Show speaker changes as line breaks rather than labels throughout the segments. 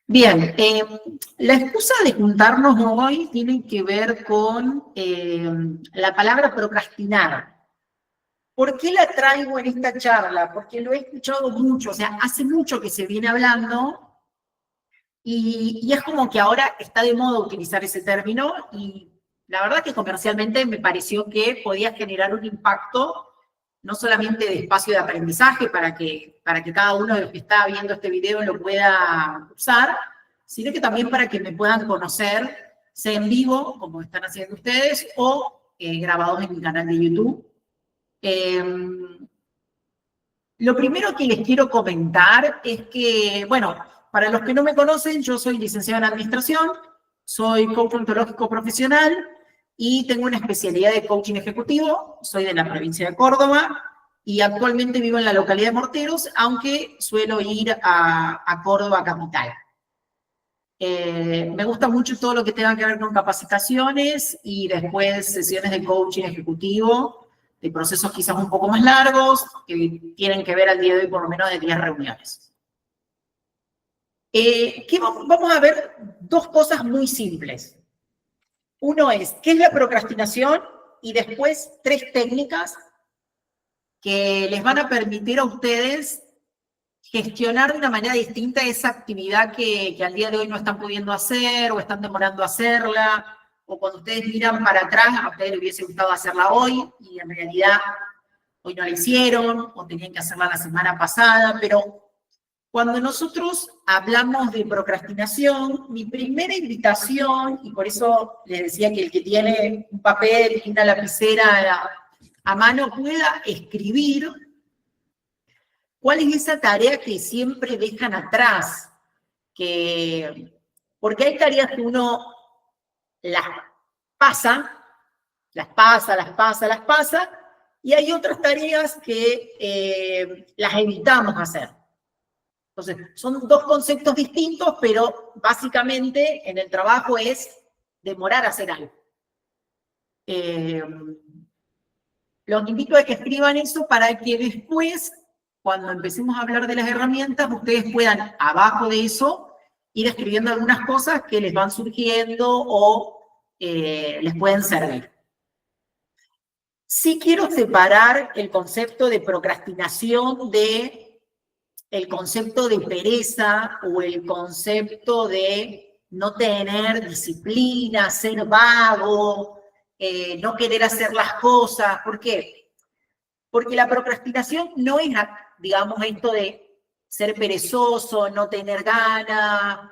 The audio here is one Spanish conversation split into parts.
Bien, la excusa de juntarnos hoy tiene que ver con la palabra procrastinar. ¿Por qué la traigo en esta charla? Porque lo he escuchado mucho, o sea, hace mucho que se viene hablando y es como que ahora está de moda utilizar ese término y la verdad que comercialmente me pareció que podía generar un impacto no solamente de espacio de aprendizaje para que cada uno de los que está viendo este video lo pueda usar, sino que también para que me puedan conocer, sea en vivo, como están haciendo ustedes, o grabados en mi canal de YouTube. Lo primero que les quiero comentar es que, bueno, para los que no me conocen, yo soy licenciada en Administración, soy coach ontológico profesional y tengo una especialidad de coaching ejecutivo, soy de la provincia de Córdoba y actualmente vivo en la localidad de Morteros, aunque suelo ir a Córdoba capital. Me gusta mucho todo lo que tenga que ver con capacitaciones y después sesiones de coaching ejecutivo, de procesos quizás un poco más largos, que tienen que ver al día de hoy por lo menos de 10 reuniones. Vamos a ver dos cosas muy simples. Uno es, ¿qué es la procrastinación? Y después, tres técnicas que les van a permitir a ustedes gestionar de una manera distinta esa actividad que al día de hoy no están pudiendo hacer o están demorando hacerla, o cuando ustedes miran para atrás, a ustedes les hubiese gustado hacerla hoy y en realidad hoy no la hicieron o tenían que hacerla la semana pasada, pero cuando nosotros hablamos de procrastinación, mi primera invitación, y por eso les decía que el que tiene un papel y una lapicera a mano pueda escribir cuál es esa tarea que siempre dejan atrás, porque hay tareas que uno las pasa, y hay otras tareas que las evitamos hacer. Entonces, son dos conceptos distintos, pero básicamente en el trabajo es demorar a hacer algo. Los invito a que escriban eso para que después, cuando empecemos a hablar de las herramientas, ustedes puedan, abajo de eso, ir escribiendo algunas cosas que les van surgiendo o les pueden servir. Sí quiero separar el concepto de procrastinación del concepto de pereza o el concepto de no tener disciplina, ser vago, no querer hacer las cosas. ¿Por qué? Porque la procrastinación no es, digamos, esto de ser perezoso, no tener ganas,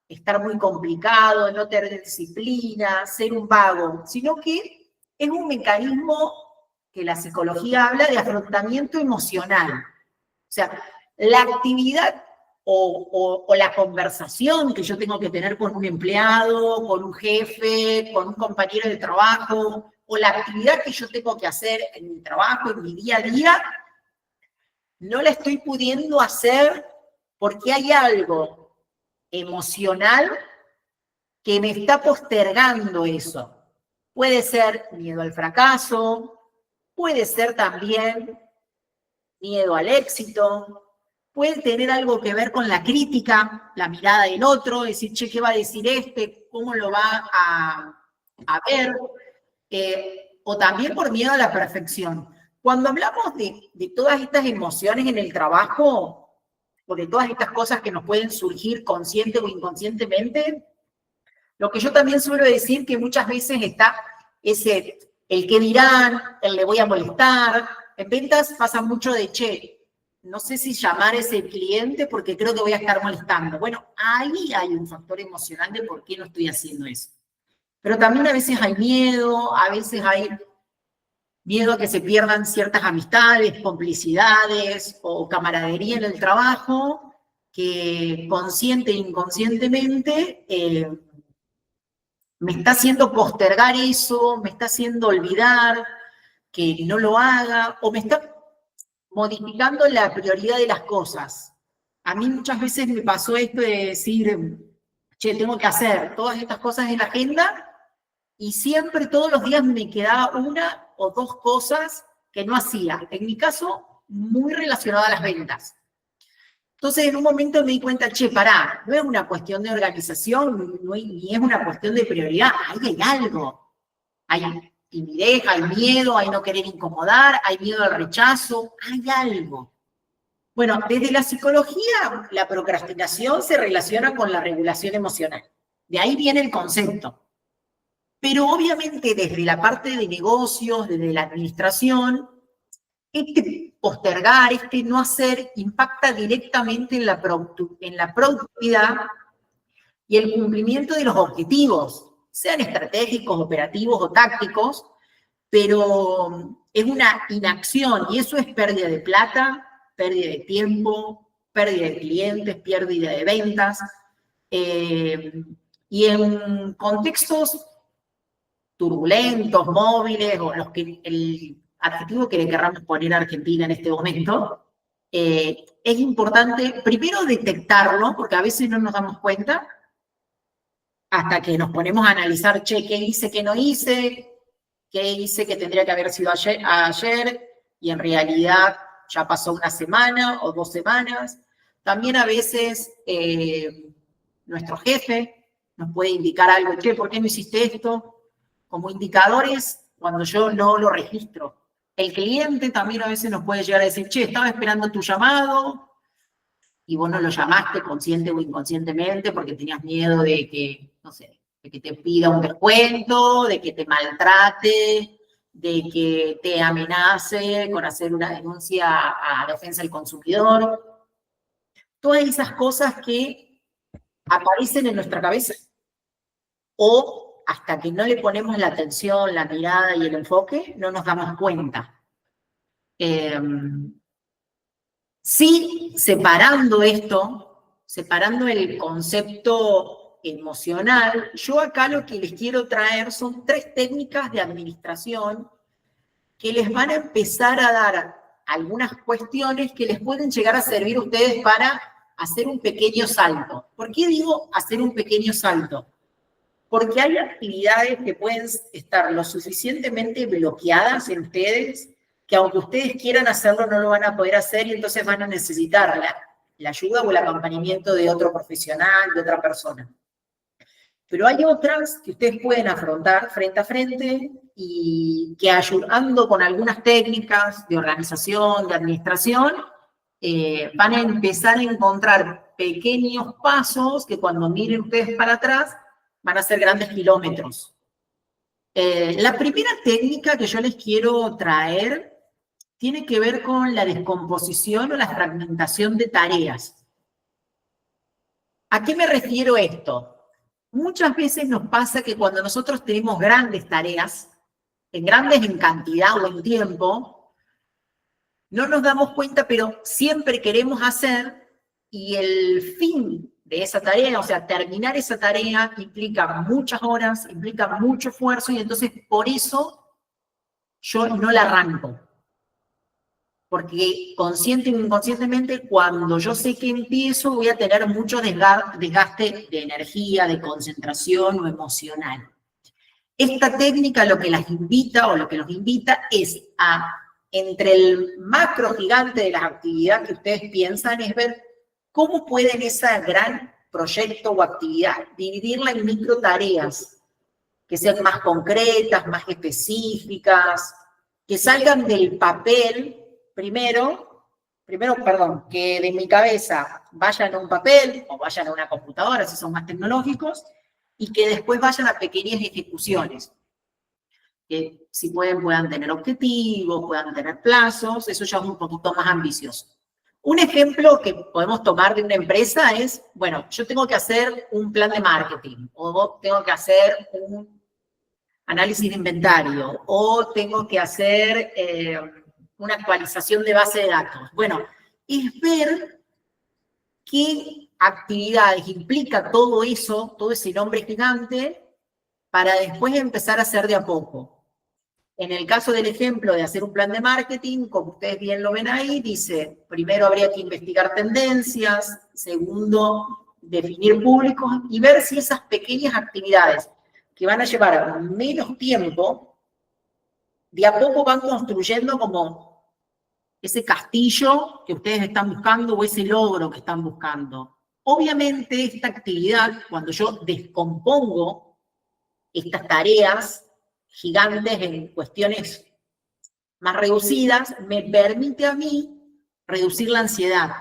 estar muy complicado, no tener disciplina, ser un vago, sino que es un mecanismo que la psicología habla de afrontamiento emocional. O sea, la actividad o la conversación que yo tengo que tener con un empleado, con un jefe, con un compañero de trabajo, o la actividad que yo tengo que hacer en mi trabajo, en mi día a día, no la estoy pudiendo hacer porque hay algo emocional que me está postergando eso. Puede ser miedo al fracaso, puede ser también miedo al éxito, puede tener algo que ver con la crítica, la mirada del otro, decir, che, ¿qué va a decir este? ¿Cómo lo va a ver? O también por miedo a la perfección. Cuando hablamos de todas estas emociones en el trabajo, o de todas estas cosas que nos pueden surgir consciente o inconscientemente, lo que yo también suelo decir que muchas veces está el qué dirán, el le voy a molestar. En ventas pasa mucho de, che, no sé si llamar a ese cliente porque creo que voy a estar molestando. Bueno, ahí hay un factor emocional de por qué no estoy haciendo eso. Pero también a veces hay miedo, a veces hay miedo a que se pierdan ciertas amistades, complicidades o camaradería en el trabajo, que consciente e inconscientemente me está haciendo postergar eso, me está haciendo olvidar que no lo haga, o me está modificando la prioridad de las cosas. A mí muchas veces me pasó esto de decir, che, tengo que hacer todas estas cosas en la agenda, y siempre, todos los días me quedaba una o dos cosas que no hacía. En mi caso, muy relacionada a las ventas. Entonces, en un momento me di cuenta, che, pará, no es una cuestión de organización, ni es una cuestión de prioridad, ahí hay algo. Hay timidez, hay miedo, hay no querer incomodar, hay miedo al rechazo, hay algo. Bueno, desde la psicología, la procrastinación se relaciona con la regulación emocional. De ahí viene el concepto. Pero obviamente desde la parte de negocios, desde la administración, este postergar, este no hacer, impacta directamente en la productividad y el cumplimiento de los objetivos, sean estratégicos, operativos o tácticos, pero es una inacción y eso es pérdida de plata, pérdida de tiempo, pérdida de clientes, pérdida de ventas. Y en contextos turbulentos, móviles, o los que el adjetivo que le querramos poner a Argentina en este momento, es importante primero detectarlo, porque a veces no nos damos cuenta, hasta que nos ponemos a analizar, che, ¿qué hice, qué no hice? ¿Qué hice que tendría que haber sido ayer? Y en realidad ya pasó una semana o 2 semanas. También a veces nuestro jefe nos puede indicar algo, che, ¿por qué no hiciste esto? Como indicadores, cuando yo no lo registro. El cliente también a veces nos puede llegar a decir, che, estaba esperando tu llamado y vos no lo llamaste consciente o inconscientemente porque tenías miedo de que, no sé, de que te pida un descuento, de que te maltrate, de que te amenace con hacer una denuncia a defensa del consumidor. Todas esas cosas que aparecen en nuestra cabeza. O hasta que no le ponemos la atención, la mirada y el enfoque, no nos damos cuenta. Sí, separando esto, separando el concepto emocional, yo acá lo que les quiero traer son 3 técnicas de administración que les van a empezar a dar algunas cuestiones que les pueden llegar a servir a ustedes para hacer un pequeño salto. ¿Por qué digo hacer un pequeño salto? Porque hay actividades que pueden estar lo suficientemente bloqueadas en ustedes que aunque ustedes quieran hacerlo no lo van a poder hacer y entonces van a necesitar la ayuda o el acompañamiento de otro profesional, de otra persona. Pero hay otras que ustedes pueden afrontar frente a frente y que ayudando con algunas técnicas de organización, de administración, van a empezar a encontrar pequeños pasos que cuando miren ustedes para atrás van a ser grandes kilómetros. La primera técnica que yo les quiero traer tiene que ver con la descomposición o la fragmentación de tareas. ¿A qué me refiero esto? Muchas veces nos pasa que cuando nosotros tenemos grandes tareas, grandes en cantidad o en tiempo, no nos damos cuenta, pero siempre queremos hacer y el fin de esa tarea, o sea, terminar esa tarea implica muchas horas, implica mucho esfuerzo y entonces por eso yo no la arranco. Porque consciente o inconscientemente, cuando yo sé que empiezo, voy a tener mucho desgaste de energía, de concentración o emocional. Esta técnica lo que las invita o lo que nos invita es a, entre el macro gigante de las actividades que ustedes piensan, es ver cómo pueden ese gran proyecto o actividad dividirla en micro tareas que sean más concretas, más específicas, que salgan del papel. Primero, que de mi cabeza vayan a un papel o vayan a una computadora, si son más tecnológicos, y que después vayan a pequeñas ejecuciones. Que si puedan tener objetivos, puedan tener plazos, eso ya es un poquito más ambicioso. Un ejemplo que podemos tomar de una empresa es, bueno, yo tengo que hacer un plan de marketing, o tengo que hacer un análisis de inventario, o tengo que hacer una actualización de base de datos. Bueno, es ver qué actividades implica todo eso, todo ese nombre gigante, para después empezar a hacer de a poco. En el caso del ejemplo de hacer un plan de marketing, como ustedes bien lo ven ahí, dice, primero habría que investigar tendencias, segundo, definir públicos y ver si esas pequeñas actividades que van a llevar menos tiempo, de a poco van construyendo como ese castillo que ustedes están buscando o ese logro que están buscando. Obviamente esta actividad, cuando yo descompongo estas tareas gigantes en cuestiones más reducidas, me permite a mí reducir la ansiedad.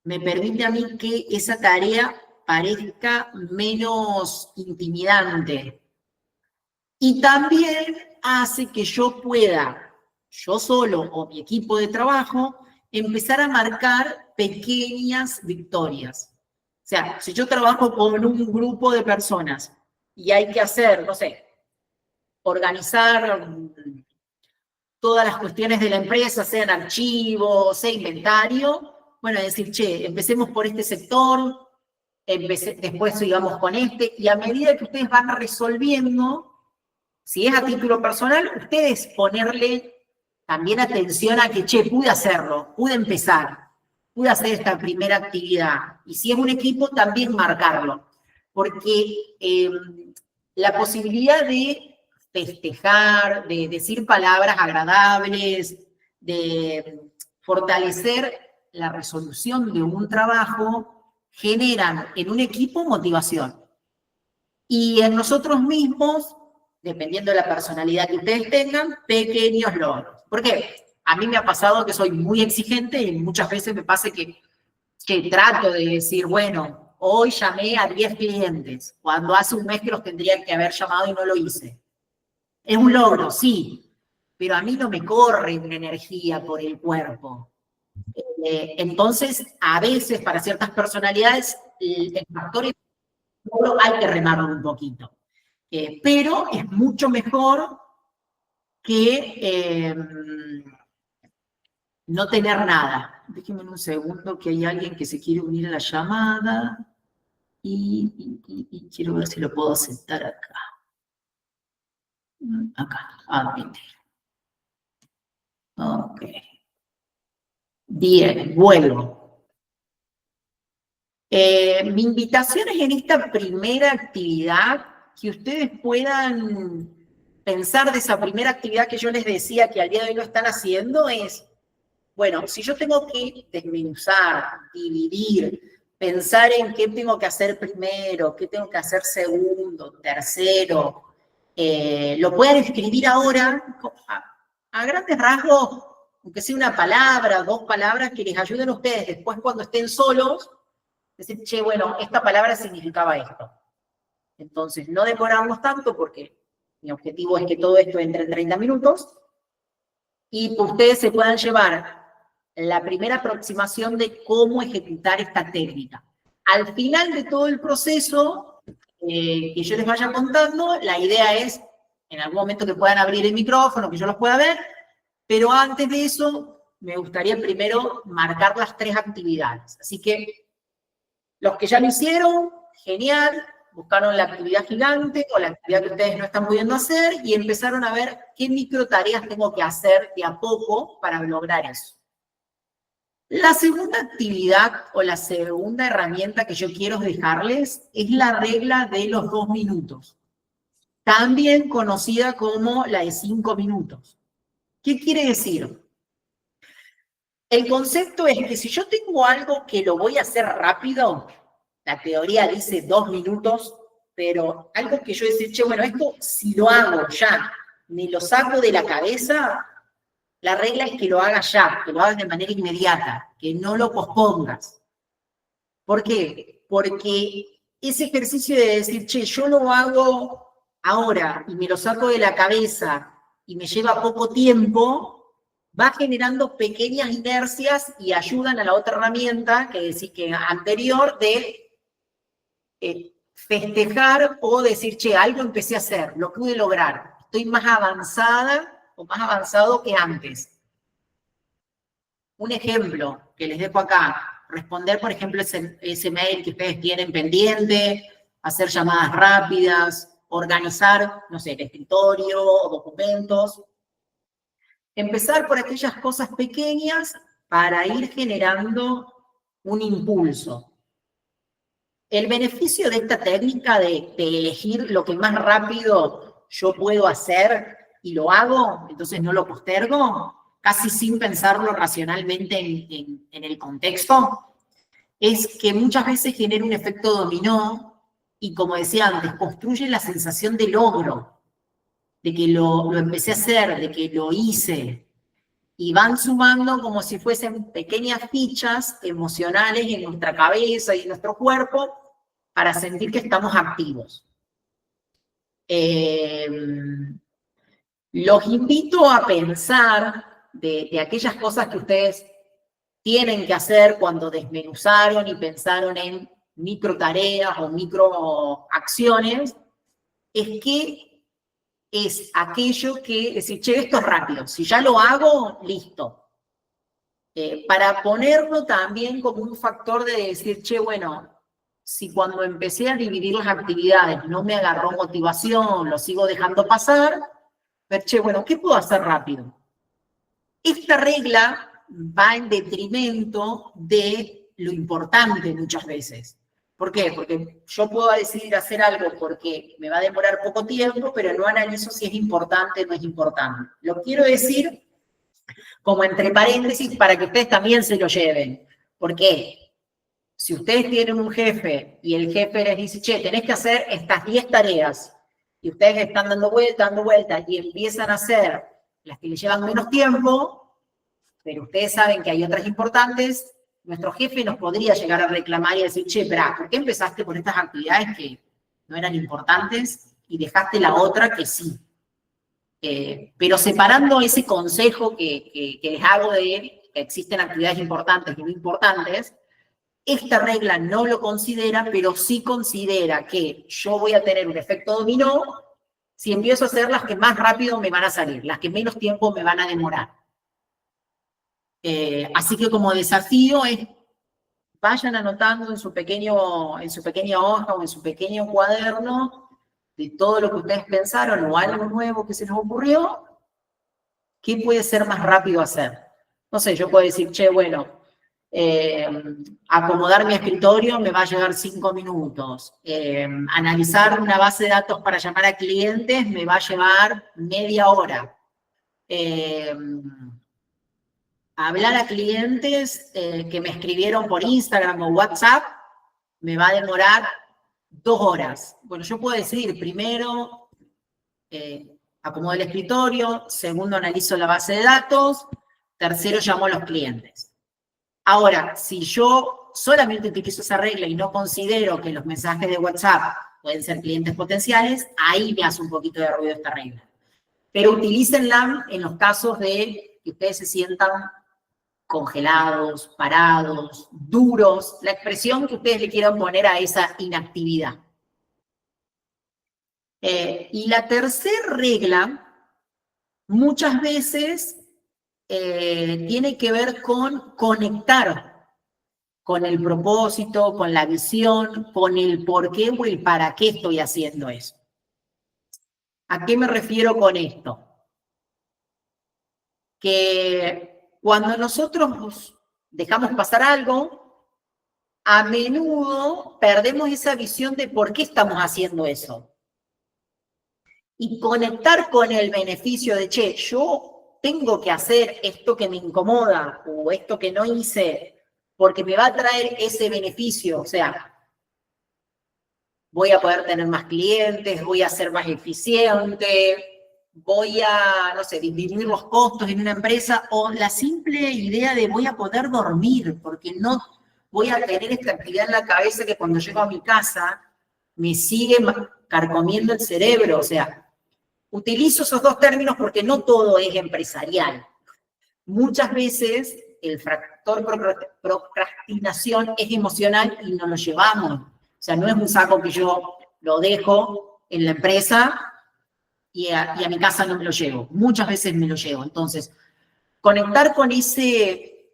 Me permite a mí que esa tarea parezca menos intimidante. Y también hace que yo pueda, yo solo o mi equipo de trabajo, empezar a marcar pequeñas victorias. O sea, si yo trabajo con un grupo de personas y hay que hacer, no sé, organizar todas las cuestiones de la empresa, sean archivos, sea inventario, bueno, decir, che, empecemos por este sector, después sigamos con este, y a medida que ustedes van resolviendo, si es a título personal, ustedes ponerle también atención a que, che, pude hacerlo, pude empezar, pude hacer esta primera actividad. Y si es un equipo, también marcarlo. Porque la posibilidad de festejar, de decir palabras agradables, de fortalecer la resolución de un trabajo, generan en un equipo motivación. Y en nosotros mismos, dependiendo de la personalidad que ustedes tengan, pequeños logros. Porque a mí me ha pasado que soy muy exigente y muchas veces me pasa que trato de decir, bueno, hoy llamé a 10 clientes, cuando hace un mes que los tendría que haber llamado y no lo hice. Es un logro, sí, pero a mí no me corre una energía por el cuerpo. Entonces, a veces, para ciertas personalidades, el factor hay que remarlo un poquito. Pero es mucho mejor que no tener nada. Déjenme un segundo que hay alguien que se quiere unir a la llamada y quiero ver si lo puedo aceptar acá. Acá, admitir. Ok. Bien, vuelvo. Mi invitación es en esta primera actividad que ustedes puedan pensar de esa primera actividad que yo les decía que al día de hoy lo están haciendo es, bueno, si yo tengo que desmenuzar, dividir, pensar en qué tengo que hacer primero, qué tengo que hacer segundo, tercero, lo pueden escribir ahora a grandes rasgos, aunque sea una palabra, 2 palabras que les ayuden a ustedes después cuando estén solos, decir, che, bueno, esta palabra significaba esto. Entonces, no demorarnos tanto porque mi objetivo es que todo esto entre en 30 minutos y ustedes se puedan llevar la primera aproximación de cómo ejecutar esta técnica. Al final de todo el proceso que yo les vaya contando, la idea es en algún momento que puedan abrir el micrófono, que yo los pueda ver, pero antes de eso me gustaría primero marcar las 3 actividades. Así que los que ya lo hicieron, genial, buscaron la actividad gigante o la actividad que ustedes no están pudiendo hacer y empezaron a ver qué micro tareas tengo que hacer de a poco para lograr eso. La segunda actividad o la segunda herramienta que yo quiero dejarles es la regla de los 2 minutos, también conocida como la de 5 minutos. ¿Qué quiere decir? El concepto es que si yo tengo algo que lo voy a hacer rápido, la teoría dice 2 minutos, pero algo que yo decir, che, bueno, esto si lo hago ya, me lo saco de la cabeza, la regla es que lo hagas ya, que lo hagas de manera inmediata, que no lo pospongas. ¿Por qué? Porque ese ejercicio de decir, che, yo lo hago ahora y me lo saco de la cabeza y me lleva poco tiempo, va generando pequeñas inercias y ayudan a la otra herramienta que anterior de festejar o decir, che, algo empecé a hacer, lo pude lograr, estoy más avanzada o más avanzado que antes. Un ejemplo que les dejo acá, responder, por ejemplo, ese mail que ustedes tienen pendiente, hacer llamadas rápidas, organizar, no sé, el escritorio, documentos. Empezar por aquellas cosas pequeñas para ir generando un impulso. El beneficio de esta técnica de elegir lo que más rápido yo puedo hacer y lo hago, entonces no lo postergo, casi sin pensarlo racionalmente en el contexto, es que muchas veces genera un efecto dominó y, como decía antes, construye la sensación de logro, de que lo empecé a hacer, de que lo hice, y van sumando como si fuesen pequeñas fichas emocionales en nuestra cabeza y en nuestro cuerpo para sentir que estamos activos. Los invito a pensar de aquellas cosas que ustedes tienen que hacer cuando desmenuzaron y pensaron en micro tareas o micro acciones, es que es aquello que, decir, che, esto es rápido, si ya lo hago, listo. Para ponerlo también como un factor de decir, che, bueno, si cuando empecé a dividir las actividades no me agarró motivación, lo sigo dejando pasar, ver, che, bueno, ¿qué puedo hacer rápido? Esta regla va en detrimento de lo importante muchas veces. ¿Por qué? Porque yo puedo decidir hacer algo porque me va a demorar poco tiempo, pero no analizo si es importante o no es importante. Lo quiero decir como entre paréntesis para que ustedes también se lo lleven. ¿Por qué? Si ustedes tienen un jefe y el jefe les dice, che, tenés que hacer estas 10 tareas, y ustedes están dando vueltas, y empiezan a hacer las que les llevan menos tiempo, pero ustedes saben que hay otras importantes, nuestro jefe nos podría llegar a reclamar y decir, che, espera, ¿por qué empezaste con estas actividades que no eran importantes y dejaste la otra que sí? Pero separando ese consejo que les hago de que existen actividades importantes y no importantes, esta regla no lo considera, pero sí considera que yo voy a tener un efecto dominó si empiezo a hacer las que más rápido me van a salir, las que menos tiempo me van a demorar. Así que como desafío es, vayan anotando en su pequeña hoja o en su pequeño cuaderno de todo lo que ustedes pensaron o algo nuevo que se les ocurrió, ¿qué puede ser más rápido hacer? No sé, yo puedo decir, che, bueno, acomodar mi escritorio me va a llevar 5 minutos. Analizar una base de datos para llamar a clientes me va a llevar media hora. Hablar a clientes que me escribieron por Instagram o WhatsApp me va a demorar 2 horas. Bueno, yo puedo decidir, primero acomodo el escritorio, segundo analizo la base de datos, tercero llamo a los clientes. Ahora, si yo solamente utilizo esa regla y no considero que los mensajes de WhatsApp pueden ser clientes potenciales, ahí me hace un poquito de ruido esta regla. Pero utilícenla en los casos de que ustedes se sientan congelados, parados, duros, la expresión que ustedes le quieran poner a esa inactividad. Y la tercera regla, muchas veces tiene que ver con conectar con el propósito, con la visión, con el por qué o el para qué estoy haciendo eso. ¿A qué me refiero con esto? Que cuando nosotros dejamos pasar algo, a menudo perdemos esa visión de por qué estamos haciendo eso. Y conectar con el beneficio de, che, yo tengo que hacer esto que me incomoda o esto que no hice porque me va a traer ese beneficio. O sea, voy a poder tener más clientes, voy a ser más eficiente, voy a, no sé, disminuir los costos en una empresa, o la simple idea de voy a poder dormir porque no voy a tener esta actividad en la cabeza que cuando llego a mi casa me sigue carcomiendo el cerebro. O sea, utilizo esos dos términos porque no todo es empresarial. Muchas veces el factor procrastinación es emocional y no lo llevamos. O sea, no es un saco que yo lo dejo en la empresa y a mi casa no me lo llevo. Muchas veces me lo llevo. Entonces, conectar con ese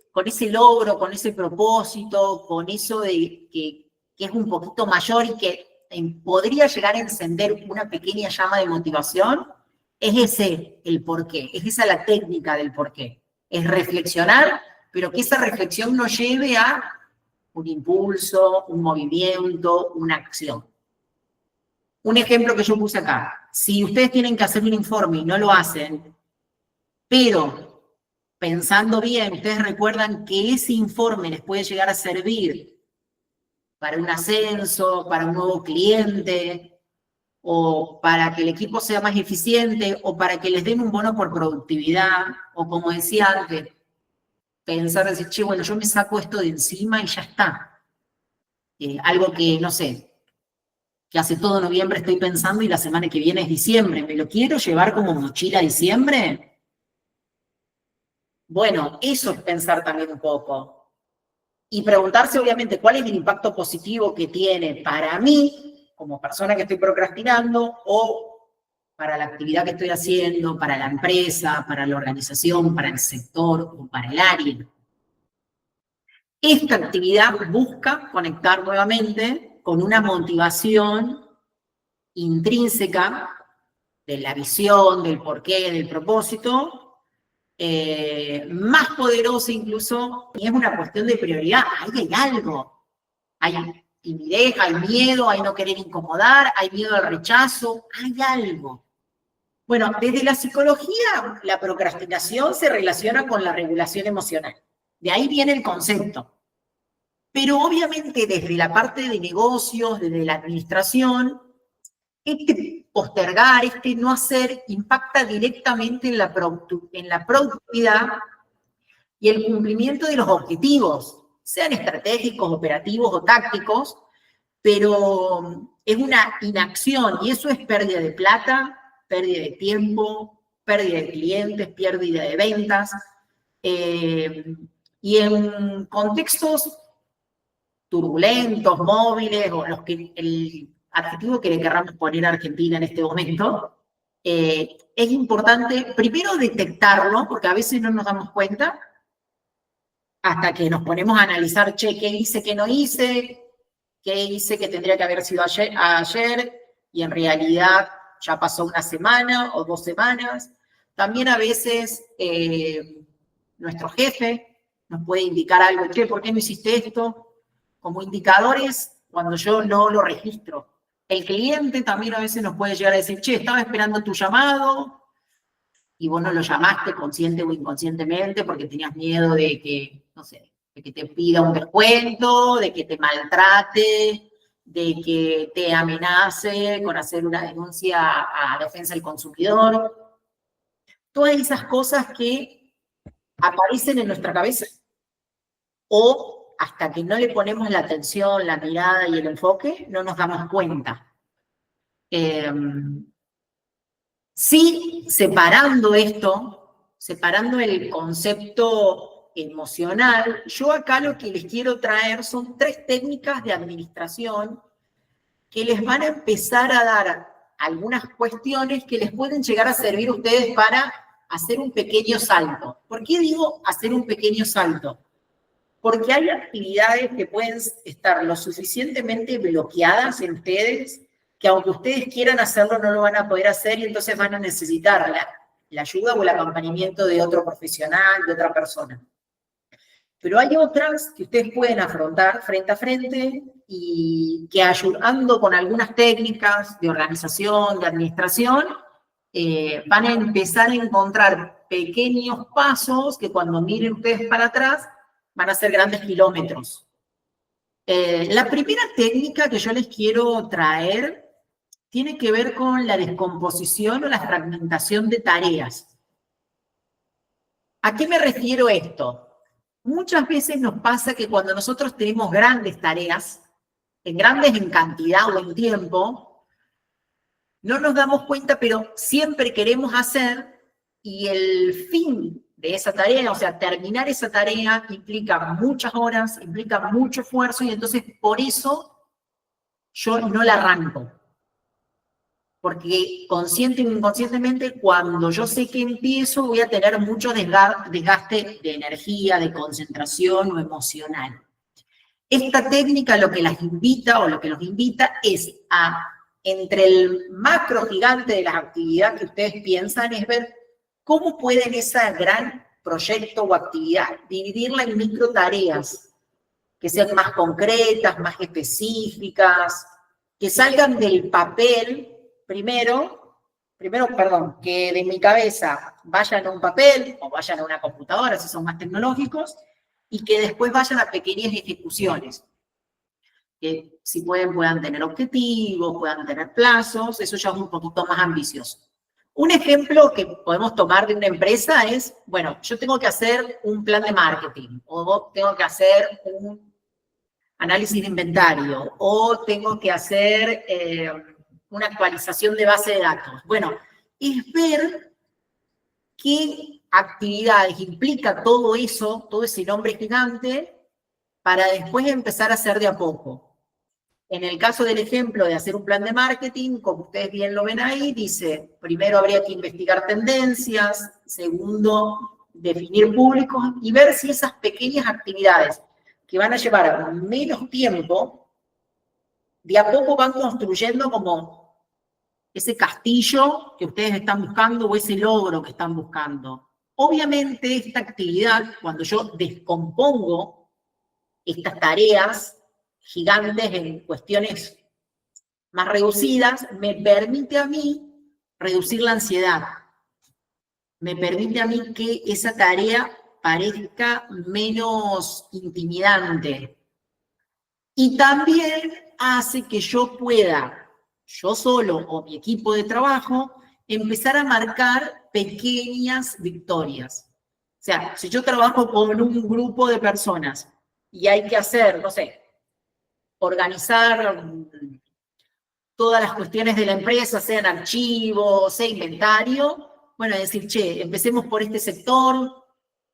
logro, con ese propósito, con eso de que es un poquito mayor y que podría llegar a encender una pequeña llama de motivación, es ese el porqué, es esa la técnica del porqué. Es reflexionar, pero que esa reflexión nos lleve a un impulso, un movimiento, una acción. Un ejemplo que yo puse acá. Si ustedes tienen que hacer un informe y no lo hacen, pero pensando bien, ustedes recuerdan que ese informe les puede llegar a servir para un ascenso, para un nuevo cliente, o para que el equipo sea más eficiente, o para que les den un bono por productividad, o como decía antes, pensar, decir, che, bueno, yo me saco esto de encima y ya está. Algo que, no sé, que hace todo noviembre estoy pensando y la semana que viene es diciembre, ¿me lo quiero llevar como mochila a diciembre? Bueno, eso es pensar también un poco. Y preguntarse, obviamente, cuál es el impacto positivo que tiene para mí, como persona que estoy procrastinando, o para la actividad que estoy haciendo, para la empresa, para la organización, para el sector o para el área. Esta actividad busca conectar nuevamente con una motivación intrínseca de la visión, del porqué, del propósito, más poderosa incluso, y es una cuestión de prioridad. Ahí hay algo. Hay timidez, hay miedo, hay no querer incomodar, hay miedo al rechazo, hay algo. Bueno, desde la psicología, la procrastinación se relaciona con la regulación emocional. De ahí viene el concepto. Pero obviamente desde la parte de negocios, desde la administración, este postergar, este no hacer, impacta directamente en la productividad y el cumplimiento de los objetivos, sean estratégicos, operativos o tácticos, pero es una inacción y eso es pérdida de plata, pérdida de tiempo, pérdida de clientes, pérdida de ventas. Y en contextos turbulentos, móviles, o los que el adjetivo que le querramos poner a Argentina en este momento, es importante primero detectarlo, porque a veces no nos damos cuenta, hasta que nos ponemos a analizar, che, ¿qué hice, qué no hice? ¿Qué hice que tendría que haber sido ayer? Y en realidad ya pasó una semana o 2 semanas. También a veces nuestro jefe nos puede indicar algo, che, ¿por qué no hiciste esto? Como indicadores cuando yo no lo registro. El cliente también a veces nos puede llegar a decir, che, estaba esperando tu llamado y vos no lo llamaste consciente o inconscientemente porque tenías miedo de que, no sé, de que te pida un descuento, de que te maltrate, de que te amenace con hacer una denuncia a defensa del consumidor. Todas esas cosas que aparecen en nuestra cabeza. O hasta que no le ponemos la atención, la mirada y el enfoque, no nos damos cuenta. Sí, separando esto, separando el concepto emocional, yo acá lo que les quiero traer son 3 técnicas de administración que les van a empezar a dar algunas cuestiones que les pueden llegar a servir a ustedes para hacer un pequeño salto. ¿Por qué digo hacer un pequeño salto? Porque hay actividades que pueden estar lo suficientemente bloqueadas en ustedes que aunque ustedes quieran hacerlo no lo van a poder hacer y entonces van a necesitar la ayuda o el acompañamiento de otro profesional, de otra persona. Pero hay otras que ustedes pueden afrontar frente a frente y que ayudando con algunas técnicas de organización, de administración, van a empezar a encontrar pequeños pasos que cuando miren ustedes para atrás van a ser grandes kilómetros. La primera técnica que yo les quiero traer tiene que ver con la descomposición o la fragmentación de tareas. ¿A qué me refiero esto? Muchas veces nos pasa que cuando nosotros tenemos grandes tareas, grandes en cantidad o en tiempo, no nos damos cuenta, pero siempre queremos hacer y el fin de esa tarea, o sea, terminar esa tarea implica muchas horas, implica mucho esfuerzo y entonces por eso yo no la arranco. Porque consciente o inconscientemente, cuando yo sé que empiezo, voy a tener mucho desgaste de energía, de concentración o emocional. Esta técnica lo que las invita o lo que nos invita es a, entre el macro gigante de las actividades que ustedes piensan, es ver cómo pueden ese gran proyecto o actividad dividirla en micro tareas que sean más concretas, más específicas, que salgan del papel primero primero, perdón, que de mi cabeza vayan a un papel o vayan a una computadora, si son más tecnológicos, y que después vayan a pequeñas ejecuciones. Que si puedan tener objetivos, puedan tener plazos, eso ya es un poquito más ambicioso. Un ejemplo que podemos tomar de una empresa es, bueno, yo tengo que hacer un plan de marketing, o tengo que hacer un análisis de inventario, o tengo que hacer una actualización de base de datos. Bueno, es ver qué actividades implica todo eso, todo ese nombre gigante, para después empezar a hacer de a poco. En el caso del ejemplo de hacer un plan de marketing, como ustedes bien lo ven ahí, dice, primero habría que investigar tendencias, segundo, definir públicos y ver si esas pequeñas actividades que van a llevar menos tiempo, de a poco van construyendo como ese castillo que ustedes están buscando o ese logro que están buscando. Obviamente esta actividad, cuando yo descompongo estas tareas gigantes en cuestiones más reducidas, me permite a mí reducir la ansiedad. Me permite a mí que esa tarea parezca menos intimidante. Y también hace que yo pueda, yo solo o mi equipo de trabajo, empezar a marcar pequeñas victorias. O sea, si yo trabajo con un grupo de personas y hay que hacer, no sé, organizar todas las cuestiones de la empresa, sean archivos, sea inventario, bueno, decir, che, empecemos por este sector,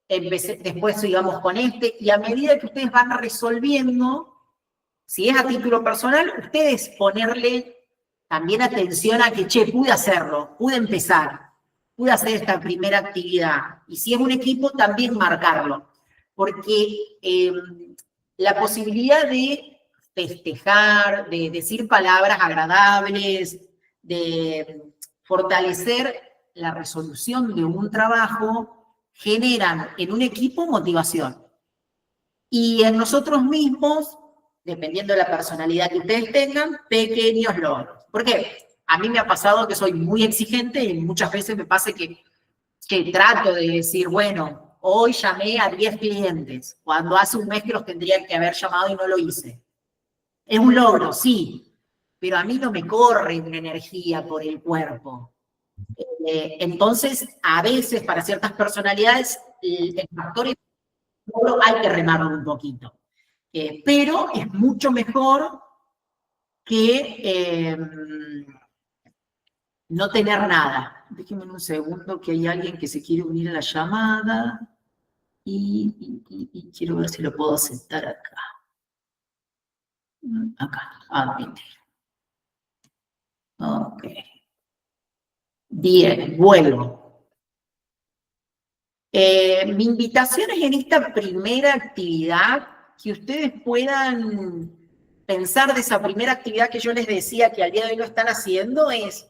después sigamos con este, y a medida que ustedes van resolviendo, si es a título personal, ustedes ponerle también atención a que, che, pude hacerlo, pude empezar, pude hacer esta primera actividad. Y si es un equipo, también marcarlo. Porque la posibilidad de festejar, de decir palabras agradables, de fortalecer la resolución de un trabajo, generan en un equipo motivación. Y en nosotros mismos, dependiendo de la personalidad que ustedes tengan, pequeños logros. Porque a mí me ha pasado que soy muy exigente y muchas veces me pasa que trato de decir, bueno, hoy llamé a 10 clientes, cuando hace un mes que los tendría que haber llamado y no lo hice. Es un logro, sí, pero a mí no me corre una energía por el cuerpo. Entonces, a veces, para ciertas personalidades, el factor hay que remarlo un poquito. Pero es mucho mejor que no tener nada. Déjenme un segundo que hay alguien que se quiere unir a la llamada y quiero ver si lo puedo aceptar acá. Acá, admitir. Ok. Bien, vuelvo. Mi invitación es en esta primera actividad que ustedes puedan pensar de esa primera actividad que yo les decía que al día de hoy lo están haciendo es,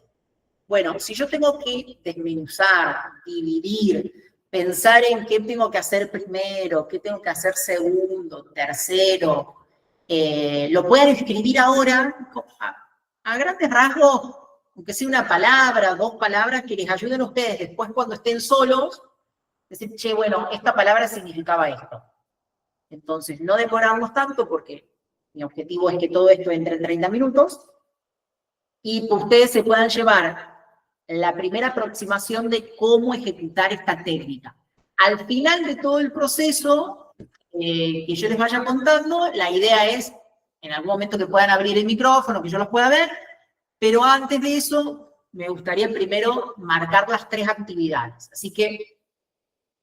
bueno, si yo tengo que desmenuzar, dividir, pensar en qué tengo que hacer primero, qué tengo que hacer segundo, tercero, lo pueden escribir ahora a grandes rasgos, aunque sea una palabra, 2 palabras que les ayuden a ustedes después cuando estén solos, decir, che, bueno, esta palabra significaba esto. Entonces, no demorarnos tanto porque mi objetivo es que todo esto entre en 30 minutos y ustedes se puedan llevar la primera aproximación de cómo ejecutar esta técnica. Al final de todo el proceso que yo les vaya contando, la idea es en algún momento que puedan abrir el micrófono, que yo los pueda ver, pero antes de eso me gustaría primero marcar las 3 actividades. Así que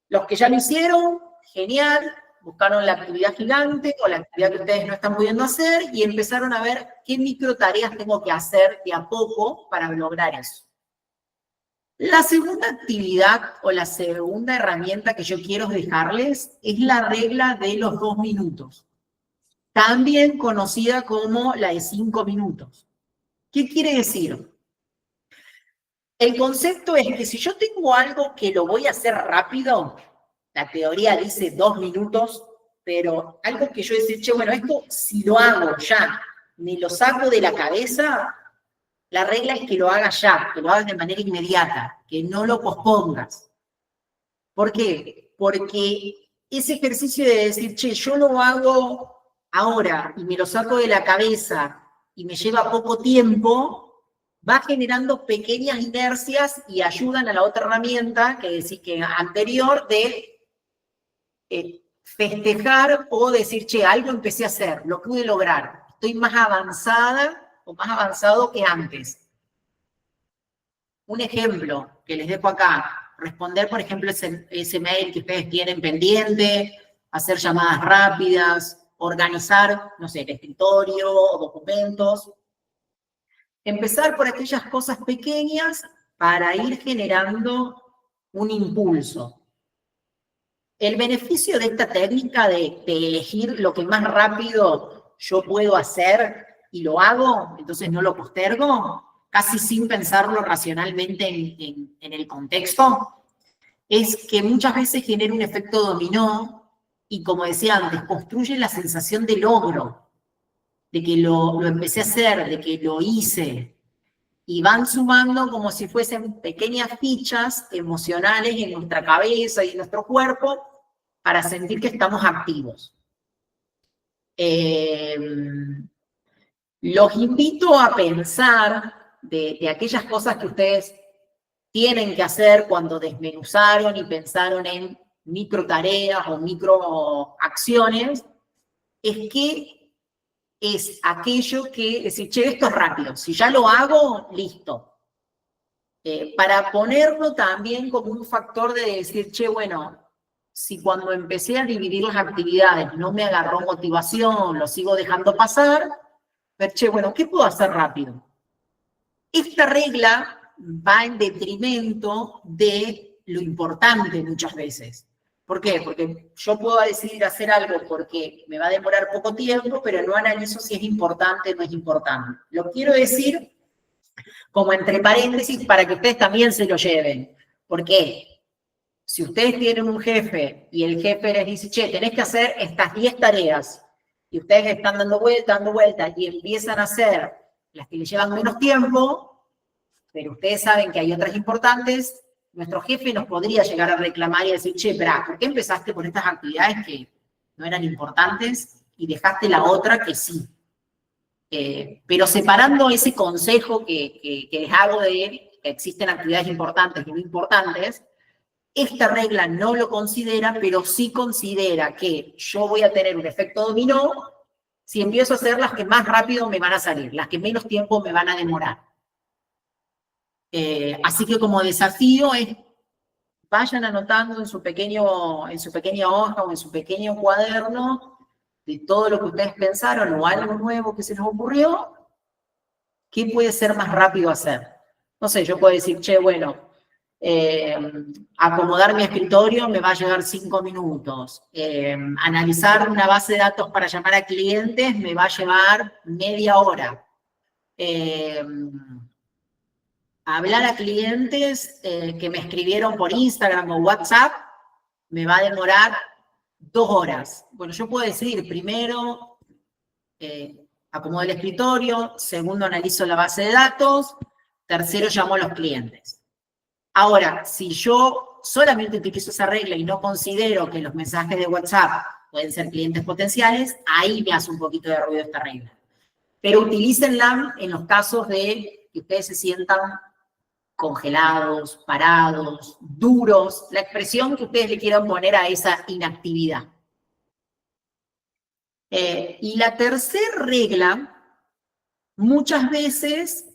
los que ya lo hicieron, genial, buscaron la actividad gigante o la actividad que ustedes no están pudiendo hacer y empezaron a ver qué micro tareas tengo que hacer de a poco para lograr eso. La segunda actividad o la segunda herramienta que yo quiero dejarles es la regla de los 2 minutos, también conocida como la de 5 minutos. ¿Qué quiere decir? El concepto es que si yo tengo algo que lo voy a hacer rápido, la teoría dice 2 minutos, pero algo que yo decir, che, bueno, esto si lo hago ya, me lo saco de la cabeza, La regla es que lo hagas ya, que lo hagas de manera inmediata, que no lo pospongas. ¿Por qué? Porque ese ejercicio de decir, che, yo lo hago ahora y me lo saco de la cabeza y me lleva poco tiempo, va generando pequeñas inercias y ayudan a la otra herramienta que anterior de festejar o decir, che, algo empecé a hacer, lo pude lograr, estoy más avanzada o más avanzado que antes. Un ejemplo que les dejo acá, responder, por ejemplo, ese mail que ustedes tienen pendiente, hacer llamadas rápidas, organizar, no sé, el escritorio, documentos. Empezar por aquellas cosas pequeñas para ir generando un impulso. El beneficio de esta técnica de elegir lo que más rápido yo puedo hacer y lo hago, entonces no lo postergo, casi sin pensarlo racionalmente en el contexto, es que muchas veces genera un efecto dominó y, como decía antes, construye la sensación de logro, de que lo empecé a hacer, de que lo hice, y van sumando como si fuesen pequeñas fichas emocionales en nuestra cabeza y en nuestro cuerpo para sentir que estamos activos. Los invito a pensar de aquellas cosas que ustedes tienen que hacer cuando desmenuzaron y pensaron en micro tareas o micro acciones, es que es aquello que decir, che, esto es rápido, si ya lo hago, listo. Para ponerlo también como un factor de decir, che, bueno, si cuando empecé a dividir las actividades no me agarró motivación, lo sigo dejando pasar, ver, che, bueno, ¿qué puedo hacer rápido? Esta regla va en detrimento de lo importante muchas veces. ¿Por qué? Porque yo puedo decidir hacer algo porque me va a demorar poco tiempo, pero no analizo si es importante o no es importante. Lo quiero decir como entre paréntesis para que ustedes también se lo lleven. ¿Por qué? Si ustedes tienen un jefe y el jefe les dice, che, tenés que hacer estas 10 tareas, y ustedes están dando vueltas, y empiezan a hacer las que les llevan menos tiempo, pero ustedes saben que hay otras importantes, nuestro jefe nos podría llegar a reclamar y decir, che, espera, ¿por qué empezaste con estas actividades que no eran importantes y dejaste la otra que sí? Pero separando ese consejo que les hago de que existen actividades importantes y no importantes, esta regla no lo considera, pero sí considera que yo voy a tener un efecto dominó si empiezo a hacer las que más rápido me van a salir, las que menos tiempo me van a demorar. Así que como desafío es, vayan anotando en su pequeña hoja o en su pequeño cuaderno de todo lo que ustedes pensaron o algo nuevo que se les ocurrió, ¿qué puede ser más rápido hacer? No sé, yo puedo decir, che, bueno, acomodar mi escritorio me va a llevar 5 minutos. Analizar una base de datos para llamar a clientes me va a llevar media hora. Hablar a clientes que me escribieron por Instagram o WhatsApp me va a demorar 2 horas. Bueno, yo puedo decidir, primero acomodo el escritorio, segundo analizo la base de datos, tercero llamo a los clientes. Ahora, si yo solamente utilizo esa regla y no considero que los mensajes de WhatsApp pueden ser clientes potenciales, ahí me hace un poquito de ruido esta regla. Pero utilícenla en los casos de que ustedes se sientan congelados, parados, duros, la expresión que ustedes le quieran poner a esa inactividad. Y la tercera regla, muchas veces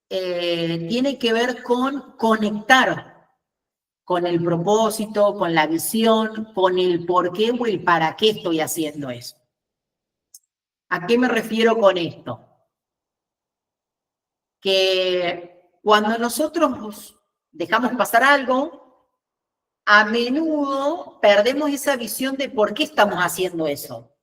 tiene que ver con conectar con el propósito, con la visión, con el por qué o el para qué estoy haciendo eso. ¿A qué me refiero con esto? Que cuando nosotros dejamos pasar algo, a menudo perdemos esa visión de por qué estamos haciendo eso.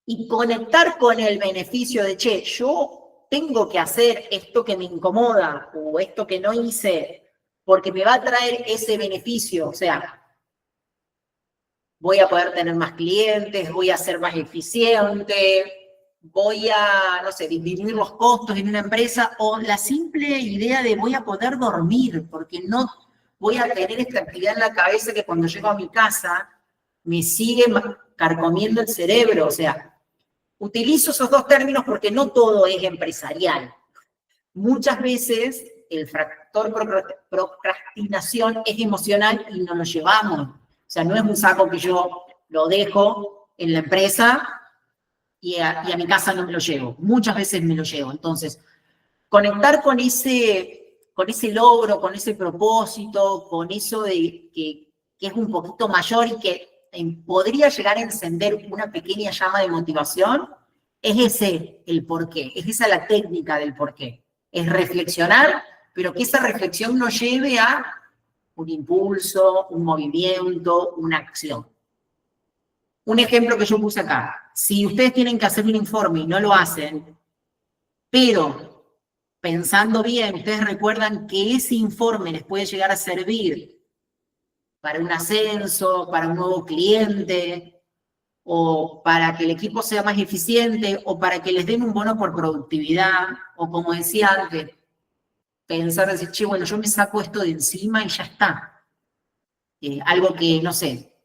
Y conectar con el beneficio de, che, yo tengo que hacer esto que me incomoda o esto que no hice porque me va a traer ese beneficio. O sea, voy a poder tener más clientes, voy a ser más eficiente, voy a, no sé, disminuir los costos en una empresa, o la simple idea de voy a poder dormir, porque no voy a tener esta actividad en la cabeza que cuando llego a mi casa me sigue carcomiendo el cerebro. O sea, utilizo esos dos términos porque no todo es empresarial. Muchas veces el factor procrastinación es emocional y no lo llevamos. O sea, no es un saco que yo lo dejo en la empresa y a mi casa no me lo llevo. Muchas veces me lo llevo. Entonces, conectar con ese logro, con ese propósito, con eso de que es un poquito mayor y que podría llegar a encender una pequeña llama de motivación, es ese el porqué, es esa la técnica del porqué. Es reflexionar, pero que esa reflexión nos lleve a un impulso, un movimiento, una acción. Un ejemplo que yo puse acá. Si ustedes tienen que hacer un informe y no lo hacen, pero pensando bien, ustedes recuerdan que ese informe les puede llegar a servir para un ascenso, para un nuevo cliente, o para que el equipo sea más eficiente, o para que les den un bono por productividad, o como decía antes, pensar, decir, che, bueno, yo me saco esto de encima y ya está. Algo que, no sé,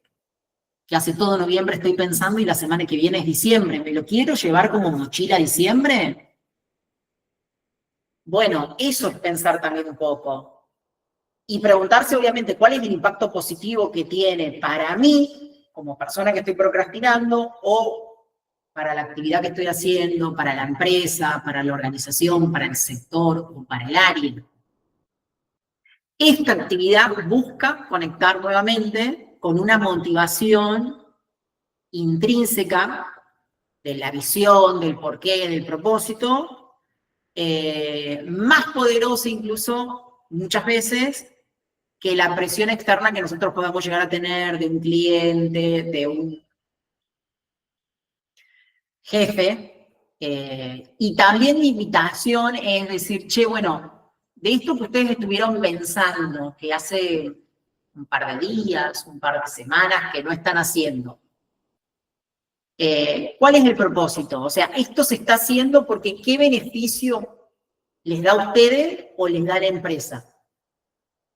que hace todo noviembre estoy pensando y la semana que viene es diciembre. ¿Me lo quiero llevar como mochila a diciembre? Bueno, eso es pensar también un poco. Y preguntarse, obviamente, cuál es el impacto positivo que tiene para mí, como persona que estoy procrastinando, o para la actividad que estoy haciendo, para la empresa, para la organización, para el sector o para el área. Esta actividad busca conectar nuevamente con una motivación intrínseca de la visión, del porqué, del propósito, más poderosa incluso muchas veces que la presión externa que nosotros podamos llegar a tener de un cliente, de un jefe. Y también mi invitación es decir, che, bueno, de esto que ustedes estuvieron pensando, que hace un par de días, un par de semanas que no están haciendo, ¿cuál es el propósito? O sea, esto se está haciendo porque ¿qué beneficio les da a ustedes o les da a la empresa?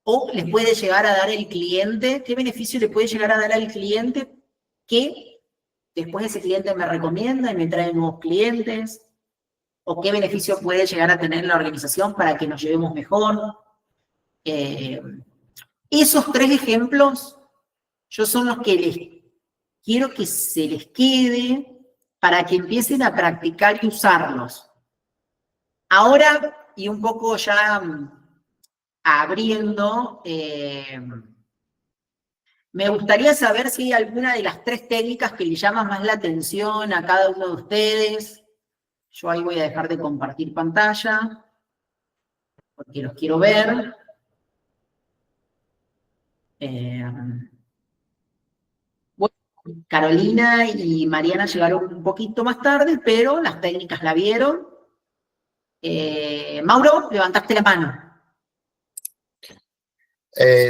¿O les puede llegar a dar el cliente? ¿Qué beneficio le puede llegar a dar al cliente que después ese cliente me recomienda y me trae nuevos clientes? ¿O qué beneficio puede llegar a tener la organización para que nos llevemos mejor? Esos tres ejemplos, yo son los que les quiero que se les quede para que empiecen a practicar y usarlos. Ahora, y un poco ya abriendo, me gustaría saber si hay alguna de las tres técnicas que le llama más la atención a cada uno de ustedes. Yo ahí voy a dejar de compartir pantalla, porque los quiero ver. Carolina y Mariana llegaron un poquito más tarde, pero las técnicas la vieron. Mauro, levantaste la mano.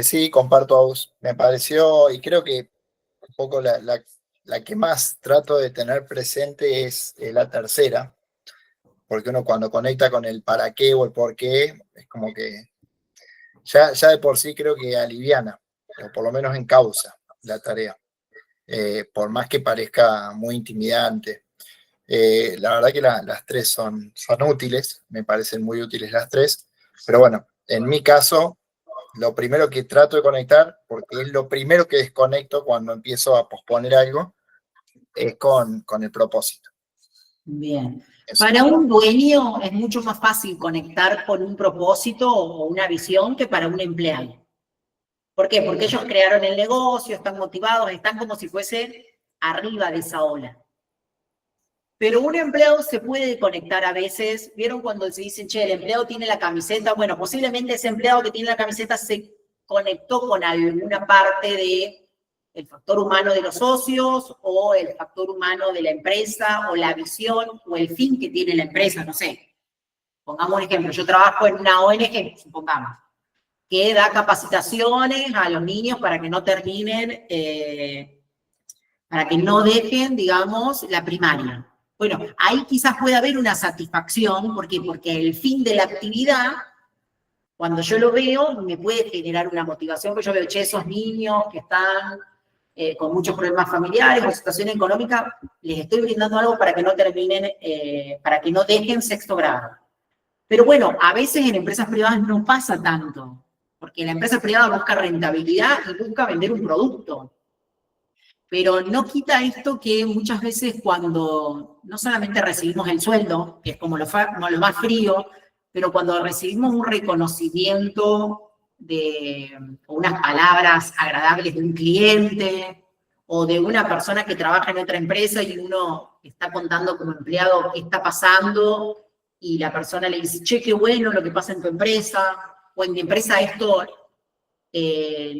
Sí, comparto a vos. Me pareció, y creo que un poco la que más trato de tener presente es la tercera, porque uno cuando conecta con el para qué o el por qué, es como que ya de por sí creo que aliviana, o por lo menos encausa la tarea, por más que parezca muy intimidante. La verdad que las tres son útiles, me parecen muy útiles las tres, pero bueno, en mi caso, lo primero que trato de conectar, porque es lo primero que desconecto cuando empiezo a posponer algo, es con el propósito.
Bien.
Eso.
Para un dueño es mucho más fácil conectar con un propósito o una visión que para un empleado. ¿Por qué? Porque ellos crearon el negocio, están motivados, están como si fuese arriba de esa ola. Pero un empleado se puede conectar a veces. ¿Vieron cuando se dicen, che, el empleado tiene la camiseta? Bueno, posiblemente ese empleado que tiene la camiseta se conectó con alguna parte del factor humano de los socios o el factor humano de la empresa o la visión o el fin que tiene la empresa, no sé. Pongamos un ejemplo, yo trabajo en una ONG, supongamos, que da capacitaciones a los niños para que no terminen, para que no dejen, digamos, la primaria. Bueno, ahí quizás puede haber una satisfacción, ¿por qué? Porque el fin de la actividad, cuando yo lo veo, me puede generar una motivación, porque yo veo, che, esos niños que están con muchos problemas familiares o situación económica, les estoy brindando algo para que no terminen, para que no dejen sexto grado. Pero bueno, a veces en empresas privadas no pasa tanto, porque la empresa privada busca rentabilidad y busca vender un producto. Pero no quita esto que muchas veces cuando no solamente recibimos el sueldo, que es como lo más frío, pero cuando recibimos un reconocimiento de unas palabras agradables de un cliente o de una persona que trabaja en otra empresa y uno está contando como empleado qué está pasando y la persona le dice, che, qué bueno lo que pasa en tu empresa, o en mi empresa esto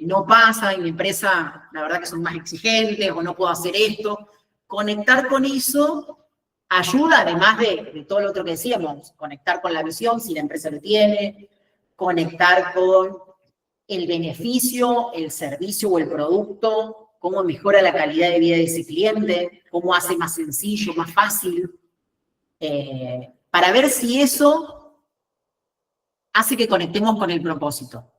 no pasa, en mi empresa la verdad que son más exigentes, o no puedo hacer esto. Conectar con eso ayuda, además de todo lo otro que decíamos, conectar con la visión, si la empresa lo tiene, conectar con el beneficio, el servicio o el producto, cómo mejora la calidad de vida de ese cliente, cómo hace más sencillo, más fácil, para ver si eso hace que conectemos con el propósito,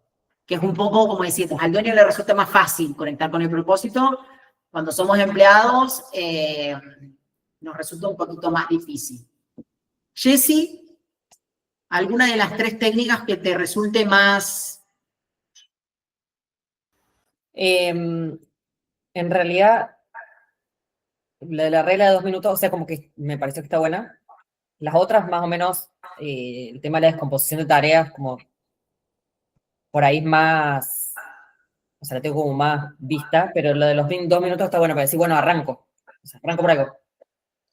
que es un poco, como decíamos, al dueño le resulta más fácil conectar con el propósito, cuando somos empleados nos resulta un poquito más difícil. Jessy, ¿alguna de las 3 técnicas que te resulte más?
En realidad, la de la regla de 2 minutos, o sea, como que me pareció que está buena. Las otras, más o menos, el tema de la descomposición de tareas, como por ahí más, o sea, la tengo como más vista, pero lo de los 2 minutos está bueno para decir, bueno, arranco, o sea, arranco por algo.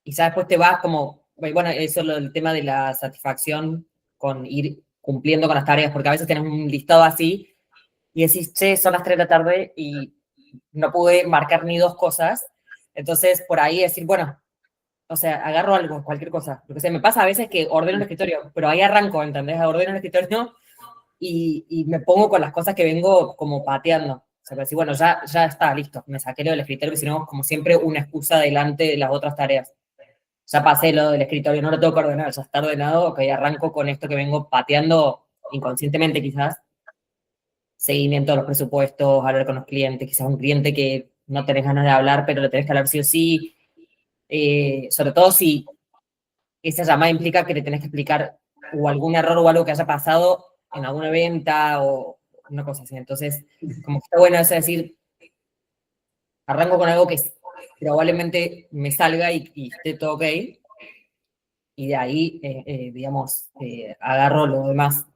Y ya después te vas como, bueno, eso es el tema de la satisfacción con ir cumpliendo con las tareas, porque a veces tenés un listado así y decís, che, son las 3 de la tarde y no pude marcar ni 2 cosas. Entonces, por ahí decir, bueno, o sea, agarro algo, cualquier cosa. Lo que sea, me pasa a veces que ordeno el escritorio, pero ahí arranco, ¿entendés? Ordeno el escritorio y me pongo con las cosas que vengo como pateando. O sea, para decir, bueno, ya está, listo, me saqué lo del escritorio, que si no, como siempre, una excusa delante de las otras tareas. Ya pasé lo del escritorio, no lo tengo que ordenar, ya está ordenado, ok, arranco con esto que vengo pateando inconscientemente quizás. Seguimiento de los presupuestos, hablar con los clientes, quizás un cliente que no tenés ganas de hablar, pero le tenés que hablar sí o sí, sobre todo si esa llamada implica que le tenés que explicar o algún error o algo que haya pasado en alguna venta o una cosa así. Entonces, como que está bueno eso de decir, arranco con algo que probablemente me salga y esté todo ok, y de ahí, digamos, agarro lo demás.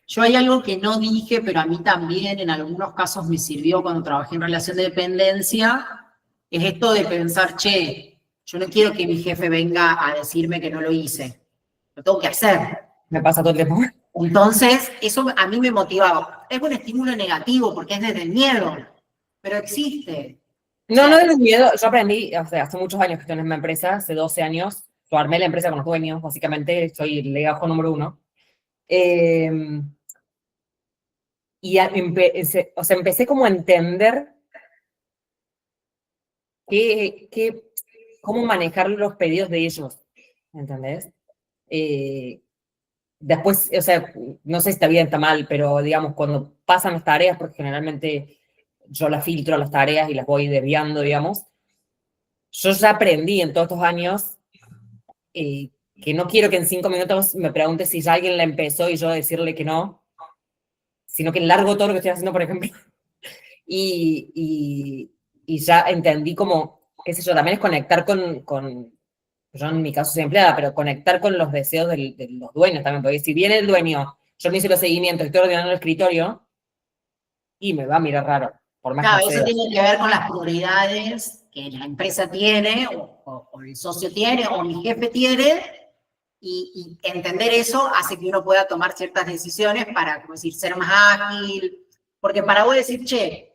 Yo hay algo que no dije, pero a mí también en algunos casos me sirvió cuando trabajé en relación de dependencia, es esto de pensar, che, yo no quiero que mi jefe venga a decirme que no lo hice, lo tengo que hacer.
Me pasa todo el tiempo.
Entonces, eso a mí me motivaba. Es un estímulo negativo porque es desde el miedo, pero existe.
No, no tengo miedo. Yo aprendí, o sea, hace muchos años que estoy en una empresa, hace 12 años. Yo armé la empresa con los dueños, básicamente, soy el legajo número 1. Y o sea, empecé como a entender cómo manejar los pedidos de ellos, ¿entendés? Después, o sea, no sé si está bien, está mal, pero digamos, cuando pasan las tareas, porque generalmente yo las filtro las tareas y las voy desviando, digamos, yo ya aprendí en todos estos años que no quiero que en 5 minutos me pregunte si ya alguien la empezó y yo decirle que no, sino que largo todo lo que estoy haciendo, por ejemplo. Y ya entendí como, qué sé yo, también es conectar con yo en mi caso soy empleada, pero conectar con los deseos de los dueños también, porque si viene el dueño, yo no hice los seguimientos, estoy ordenando el escritorio, y me va a mirar raro, por más
Claro,
que
eso
sea.
tiene que ver con las prioridades que la empresa tiene, o el socio tiene, o mi jefe tiene, y entender eso hace que uno pueda tomar ciertas decisiones para, como decir, ser más ágil, porque para vos decir, che,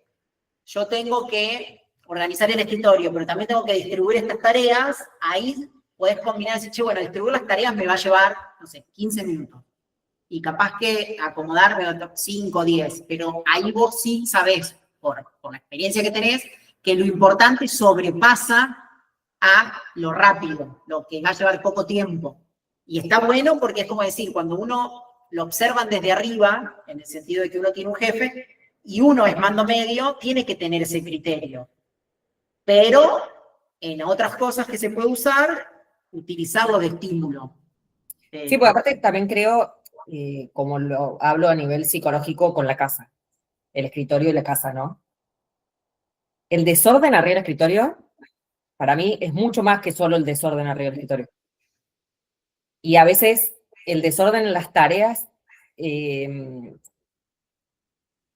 yo tengo que organizar el escritorio, pero también tengo que distribuir estas tareas, ahí podés combinar y decir, che, bueno, distribuir las tareas me va a llevar, no sé, 15 minutos. Y capaz que acomodarme 5 o 10, pero ahí vos sí sabés, por la experiencia que tenés, que lo importante sobrepasa a lo rápido, lo que va a llevar poco tiempo. Y está bueno porque es como decir, cuando uno lo observan desde arriba, en el sentido de que uno tiene un jefe, y uno es mando medio, tiene que tener ese criterio. Pero en otras cosas que se puede usar, utilizarlo de estímulo.
Sí, pues aparte también creo, como lo hablo a nivel psicológico con la casa, el escritorio y la casa, ¿no? El desorden arriba del escritorio, para mí, es mucho más que solo el desorden arriba del escritorio. Y a veces el desorden en las tareas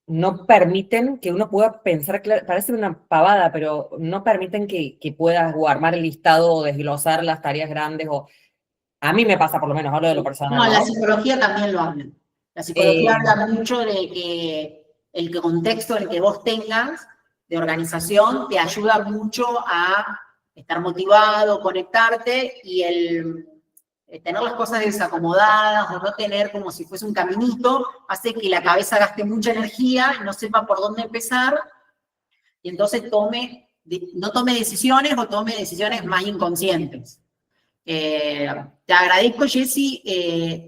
no permiten que uno pueda pensar, parece una pavada, pero no permiten que puedas o armar el listado o desglosar las tareas grandes. A mí me pasa, por lo menos, hablo de lo personal.
No,
¿no?
la psicología también lo habla. La psicología habla mucho de que el contexto en el que vos tengas de organización te ayuda mucho a estar motivado, conectarte, y el tener las cosas desacomodadas o no tener como si fuese un caminito hace que la cabeza gaste mucha energía, no sepa por dónde empezar, y entonces no tome decisiones o tome decisiones más inconscientes. Te agradezco, Jessy,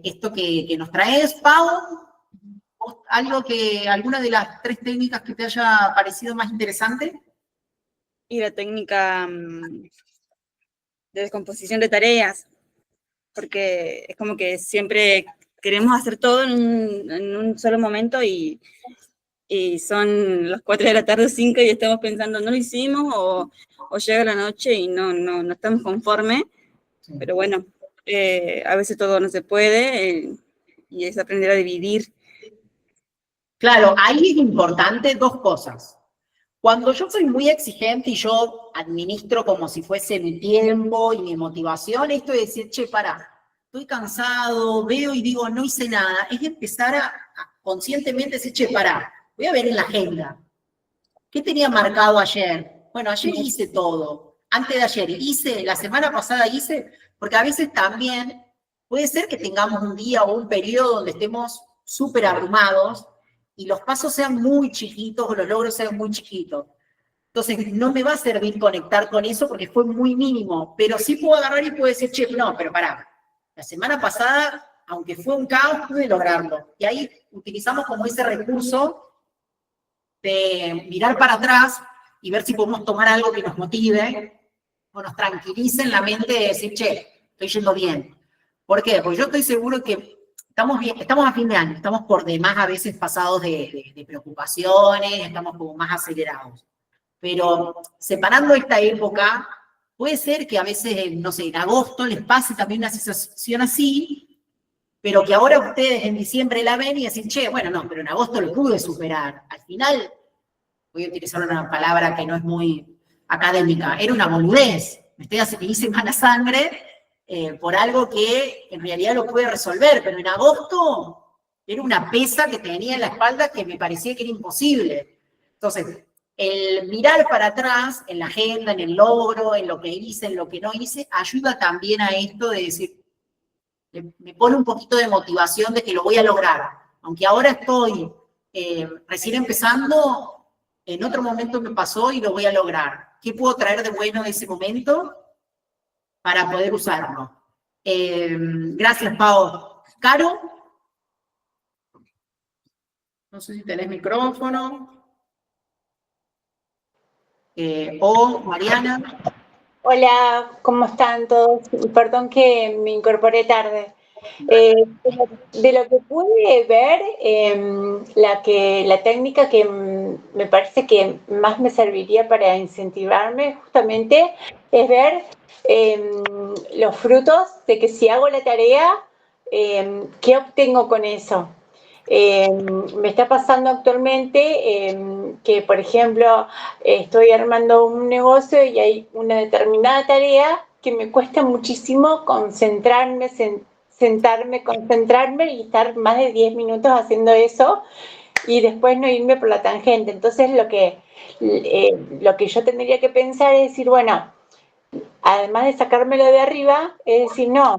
esto que nos traes. Pau, ¿alguna de las 3 técnicas que te haya parecido más interesante?
Y la técnica de descomposición de tareas, porque es como que siempre queremos hacer todo en un solo momento y son las 4 de la tarde, 5, y estamos pensando, no lo hicimos, o llega la noche y no estamos conformes. Sí. Pero bueno, a veces todo no se puede, y es aprender a dividir.
Claro, ahí es importante 2 cosas. Cuando yo soy muy exigente y yo administro como si fuese mi tiempo y mi motivación, esto de decir, che, pará, estoy cansado, veo y digo, no hice nada, es empezar a conscientemente decir, che, pará, voy a ver en la agenda. ¿Qué tenía marcado ayer? Bueno, ayer hice todo. Antes de ayer hice, la semana pasada hice, porque a veces también puede ser que tengamos un día o un periodo donde estemos súper abrumados y los pasos sean muy chiquitos o los logros sean muy chiquitos. Entonces, no me va a servir conectar con eso porque fue muy mínimo, pero sí puedo agarrar y puedo decir, che, no, pero pará, la semana pasada, aunque fue un caos, pude lograrlo. Y ahí utilizamos como ese recurso de mirar para atrás y ver si podemos tomar algo que nos motive o nos tranquilice en la mente de decir, che, estoy yendo bien. ¿Por qué? Porque yo estoy seguro que estamos a fin de año, estamos por demás a veces pasados de preocupaciones, estamos como más acelerados. Pero separando esta época, puede ser que a veces, no sé, en agosto les pase también una sensación así, pero que ahora ustedes en diciembre la ven y dicen, che, bueno, no, pero en agosto lo pude superar. Al final, voy a utilizar una palabra que no es muy académica, era una boludez. Me hice mala sangre por algo que en realidad lo pude resolver, pero en agosto era una pesa que tenía en la espalda que me parecía que era imposible. Entonces, el mirar para atrás en la agenda, en el logro, en lo que hice, en lo que no hice, ayuda también a esto de decir, me pone un poquito de motivación de que lo voy a lograr. Aunque ahora estoy recién empezando, en otro momento me pasó y lo voy a lograr. ¿Qué puedo traer de bueno de ese momento para poder usarlo? Gracias, Pau. Caro. No sé si tenés micrófono. O Mariana.
Hola, ¿cómo están todos? Perdón que me incorporé tarde. De lo que pude ver, la técnica que me parece que más me serviría para incentivarme justamente es ver los frutos de que si hago la tarea, ¿qué obtengo con eso? Me está pasando actualmente que, por ejemplo, estoy armando un negocio y hay una determinada tarea que me cuesta muchísimo concentrarme, sentarme, concentrarme y estar más de 10 minutos haciendo eso y después no irme por la tangente. Entonces lo que yo tendría que pensar es decir, bueno, además de sacármelo de arriba, es decir, no,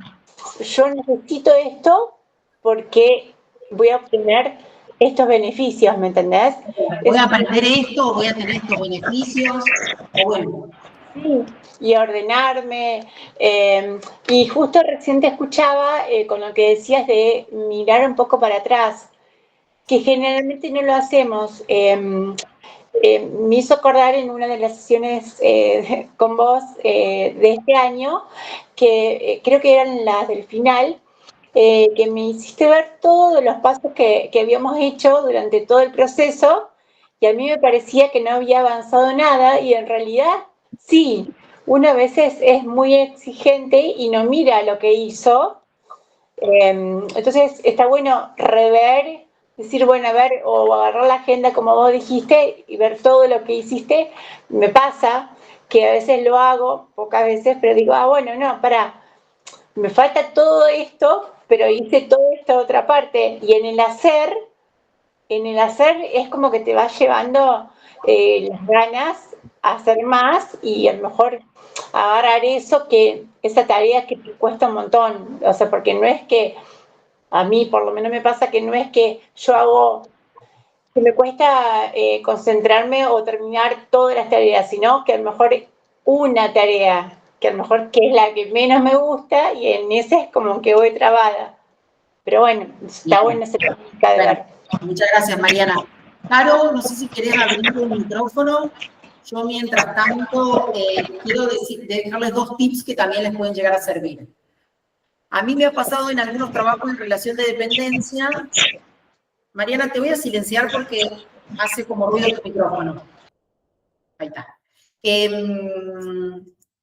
yo necesito esto porque voy a obtener estos beneficios, ¿me entendés?
Voy a aprender esto, voy a tener estos beneficios, o bueno,
Sí, y ordenarme. Y justo recién te escuchaba con lo que decías de mirar un poco para atrás, que generalmente no lo hacemos. Me hizo acordar en una de las sesiones con vos de este año, que creo que eran las del final, que me hiciste ver todos los pasos que habíamos hecho durante todo el proceso, y a mí me parecía que no había avanzado nada, y en realidad sí, una a veces es muy exigente y no mira lo que hizo. Entonces está bueno rever, decir, bueno, a ver, o agarrar la agenda como vos dijiste y ver todo lo que hiciste. Me pasa que a veces lo hago, pocas veces, pero digo, bueno, no, pará, me falta todo esto, pero hice toda esta otra parte. Y en el hacer es como que te va llevando las ganas a hacer más, y a lo mejor agarrar eso, que esa tarea que te cuesta un montón. O sea, porque no es que, a mí por lo menos me pasa que no es que yo hago, que me cuesta concentrarme o terminar todas las tareas, sino que a lo mejor una tarea, que a lo mejor que es la que menos me gusta, y en esa es como que voy trabada. Pero bueno, está
Bien.
buena esa técnica de
Bueno,
ver.
muchas gracias, Mariana. Caro, no sé si querés abrir el micrófono. Yo, mientras tanto, quiero dejarles 2 tips que también les pueden llegar a servir. A mí me ha pasado en algunos trabajos en relación de dependencia. Mariana, te voy a silenciar porque hace como ruido tu micrófono. Ahí está.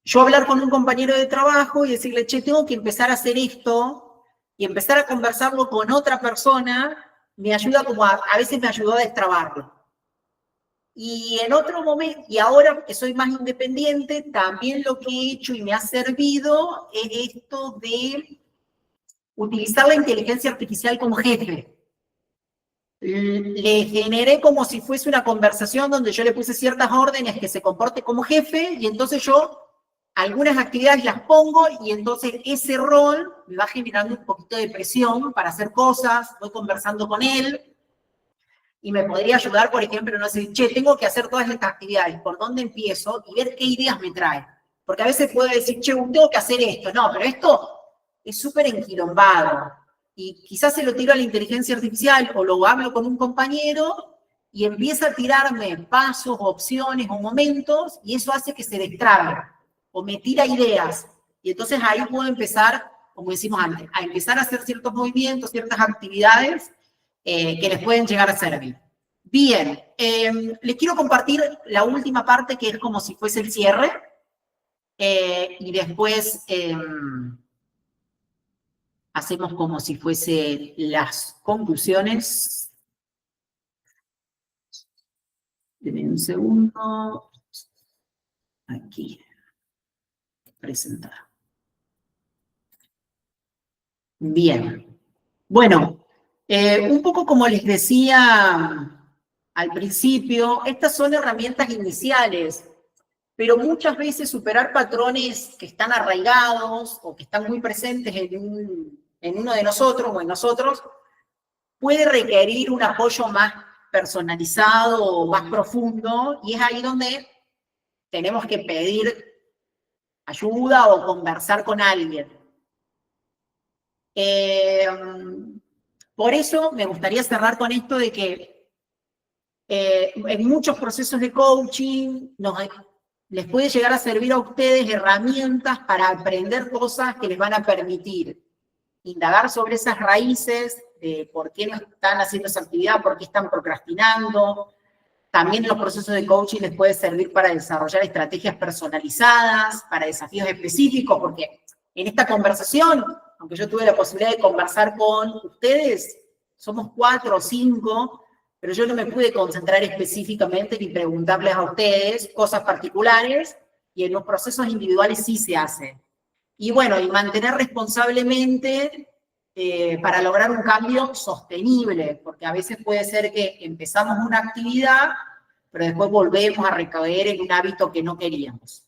Yo hablar con un compañero de trabajo y decirle, che, tengo que empezar a hacer esto, y empezar a conversarlo con otra persona, me ayuda como a veces me ayudó a destrabarlo. Y en otro momento, y ahora que soy más independiente, también lo que he hecho y me ha servido es esto de utilizar la inteligencia artificial como jefe. Le generé como si fuese una conversación donde yo le puse ciertas órdenes que se comporte como jefe, y entonces yo algunas actividades las pongo, y entonces ese rol me va generando un poquito de presión para hacer cosas, voy conversando con él, y me podría ayudar, por ejemplo, no sé, che, tengo que hacer todas estas actividades, ¿por dónde empiezo? Y ver qué ideas me trae. Porque a veces puedo decir, che, tengo que hacer esto. No, pero esto es súper enquilombado. Y quizás se lo tiro a la inteligencia artificial, o lo hablo con un compañero, y empieza a tirarme pasos, opciones o momentos, y eso hace que se destrabe, o me tira ideas. Y entonces ahí puedo empezar, como decimos antes, a empezar a hacer ciertos movimientos, ciertas actividades que les pueden llegar a servir. Bien, les quiero compartir la última parte, que es como si fuese el cierre, y después hacemos como si fuese las conclusiones. Denme un segundo. Aquí. Presentar. Bien. Bueno, un poco como les decía al principio, estas son herramientas iniciales, pero muchas veces superar patrones que están arraigados o que están muy presentes en uno de nosotros o en nosotros puede requerir un apoyo más personalizado o más profundo, y es ahí donde tenemos que pedir ayuda o conversar con alguien. Por eso me gustaría cerrar con esto de que en muchos procesos de coaching les puede llegar a servir a ustedes herramientas para aprender cosas que les van a permitir indagar sobre esas raíces de por qué no están haciendo esa actividad, por qué están procrastinando. También los procesos de coaching les puede servir para desarrollar estrategias personalizadas, para desafíos específicos, porque en esta conversación, aunque yo tuve la posibilidad de conversar con ustedes, somos 4 o 5, pero yo no me pude concentrar específicamente ni preguntarles a ustedes cosas particulares, y en los procesos individuales sí se hace. Y bueno, y mantener responsablemente para lograr un cambio sostenible, porque a veces puede ser que empezamos una actividad, pero después volvemos a recaer en un hábito que no queríamos.